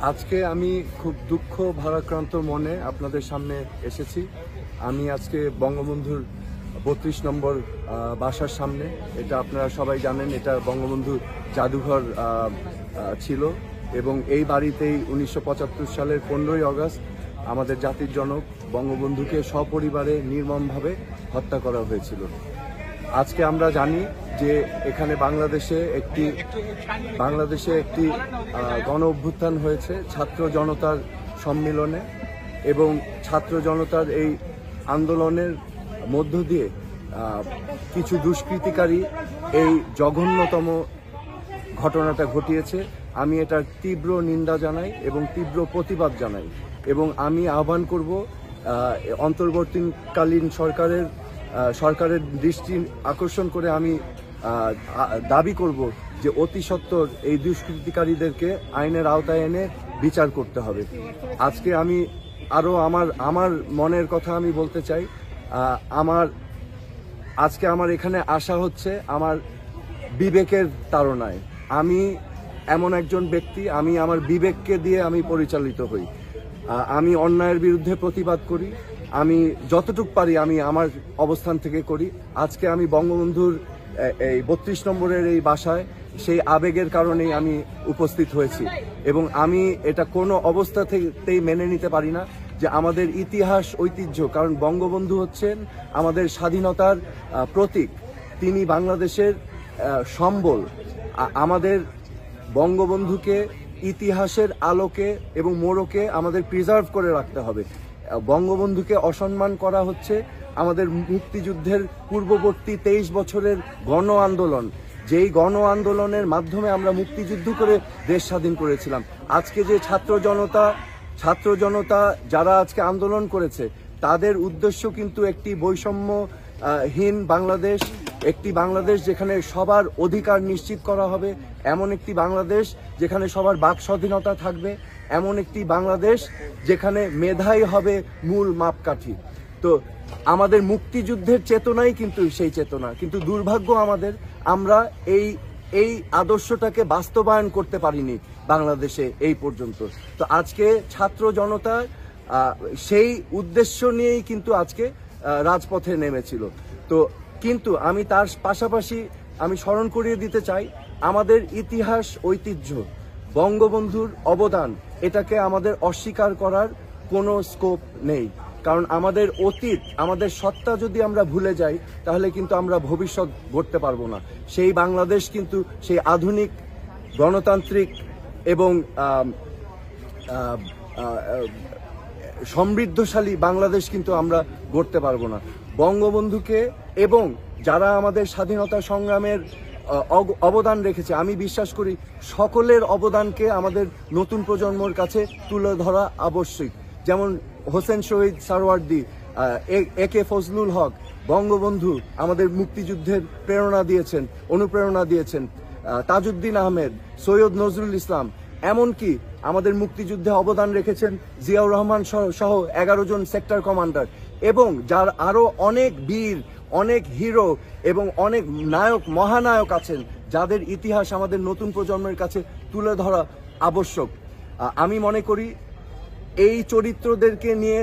আজকে আমি খুব দুঃখ ভারাক্রান্ত মনে আপনাদের সামনে এসেছি। আমি আজকে বঙ্গবন্ধুর ৩২ নম্বর বাসার সামনে। এটা আপনারা সবাই জানেন, এটা বঙ্গবন্ধুর জাদুঘর ছিল এবং এই বাড়িতেই ১৯৭৫ সালের ১৫ই আগস্ট আমাদের জাতির জনক বঙ্গবন্ধুকে সপরিবারে নির্মমভাবে হত্যা করা হয়েছিল। আজকে আমরা জানি যে এখানে বাংলাদেশে একটি গণ অভ্যুত্থান হয়েছে ছাত্র জনতার সম্মিলনে, এবং ছাত্র জনতার এই আন্দোলনের মধ্য দিয়ে কিছু দুষ্কৃতিকারী এই জঘন্যতম ঘটনাটা ঘটিয়েছে। আমি এটার তীব্র নিন্দা জানাই এবং তীব্র প্রতিবাদ জানাই, এবং আমি আহ্বান করব অন্তর্বর্তীকালীন সরকারের দৃষ্টি আকর্ষণ করে আমি দাবি করব যে অতি সত্বর এই দুষ্কৃতিকারীদেরকে আইনের আওতায় এনে বিচার করতে হবে। আজকে আমি আরও আমার মনের কথা আমি বলতে চাই। আজকে আমার এখানে আসা হচ্ছে আমার বিবেকের তাড়নায়। আমি এমন একজন ব্যক্তি, আমি আমার বিবেককে দিয়ে আমি পরিচালিত হই। আমি অন্যায়ের বিরুদ্ধে প্রতিবাদ করি, আমি যতটুকু পারি আমি আমার অবস্থান থেকে করি। আজকে আমি বঙ্গবন্ধুর এই ৩২ নম্বরের এই বাসায় সেই আবেগের কারণেই আমি উপস্থিত হয়েছি, এবং আমি এটা কোনো অবস্থাতেই মেনে নিতে পারি না যে আমাদের ইতিহাস ঐতিহ্য, কারণ বঙ্গবন্ধু হচ্ছেন আমাদের স্বাধীনতার প্রতীক, তিনি বাংলাদেশের সম্বল। আমাদের বঙ্গবন্ধুকে ইতিহাসের আলোকে এবং মোড়কে আমাদের প্রিজার্ভ করে রাখতে হবে। বঙ্গবন্ধুকে অসম্মান করা হচ্ছে আমাদের মুক্তিযুদ্ধের পূর্ববর্তী 23 বছরের গণ আন্দোলন, যেই গণ আন্দোলনের মাধ্যমে আমরা মুক্তিযুদ্ধ করে দেশ স্বাধীন করেছিলাম। আজকে যে ছাত্র জনতা যারা আজকে আন্দোলন করেছে, তাদের উদ্দেশ্য কিন্তু একটি বৈষম্যহীন বাংলাদেশ, একটি বাংলাদেশ যেখানে সবার অধিকার নিশ্চিত করা হবে, এমন একটি বাংলাদেশ যেখানে সবার বাক স্বাধীনতা থাকবে, এমন একটি বাংলাদেশ যেখানে মেধাই হবে মূল মাপকাঠি। তো আমাদের মুক্তিযুদ্ধের চেতনাই কিন্তু সেই চেতনা, কিন্তু দুর্ভাগ্য আমরা এই আদর্শটাকে বাস্তবায়ন করতে পারিনি বাংলাদেশে এই পর্যন্ত। তো আজকে ছাত্র জনতা সেই উদ্দেশ্য নিয়েই কিন্তু আজকে রাজপথে নেমেছিল। তো কিন্তু আমি তার পাশাপাশি আমি স্মরণ করিয়ে দিতে চাই আমাদের ইতিহাস ঐতিহ্য, বঙ্গবন্ধুর অবদান, এটাকে আমাদের অস্বীকার করার কোনো স্কোপ নেই। কারণ আমাদের অতীত, আমাদের সত্তা যদি আমরা ভুলে যাই, তাহলে কিন্তু আমরা ভবিষ্যৎ গড়তে পারবো না। সেই বাংলাদেশ কিন্তু সেই আধুনিক গণতান্ত্রিক এবং সমৃদ্ধশালী বাংলাদেশ কিন্তু আমরা গড়তে পারবো না। বঙ্গবন্ধুকে এবং যারা আমাদের স্বাধীনতা সংগ্রামের অবদান রেখেছে, আমি বিশ্বাস করি সকলের অবদানকে আমাদের নতুন প্রজন্মর কাছে তুলে ধরা আবশ্যক। যেমন হোসেন শহীদ সারওয়ার্দী, একে ফজলুল হক, বঙ্গবন্ধু আমাদের মুক্তিযুদ্ধের প্রেরণা দিয়েছেন, অনুপ্রেরণা দিয়েছেন, তাজউদ্দিন আহমেদ, সৈয়দ নজরুল ইসলাম, এমনকি আমাদের মুক্তিযুদ্ধে অবদান রেখেছেন জিয়াউর রহমান সহ 11 জন সেক্টর কমান্ডার, এবং যার আরও অনেক বীর, অনেক হিরো এবং অনেক নায়ক, মহানায়ক আছেন, যাদের ইতিহাস আমাদের নতুন প্রজন্মের কাছে তুলে ধরা আবশ্যক। আমি মনে করি এই চরিত্রদেরকে নিয়ে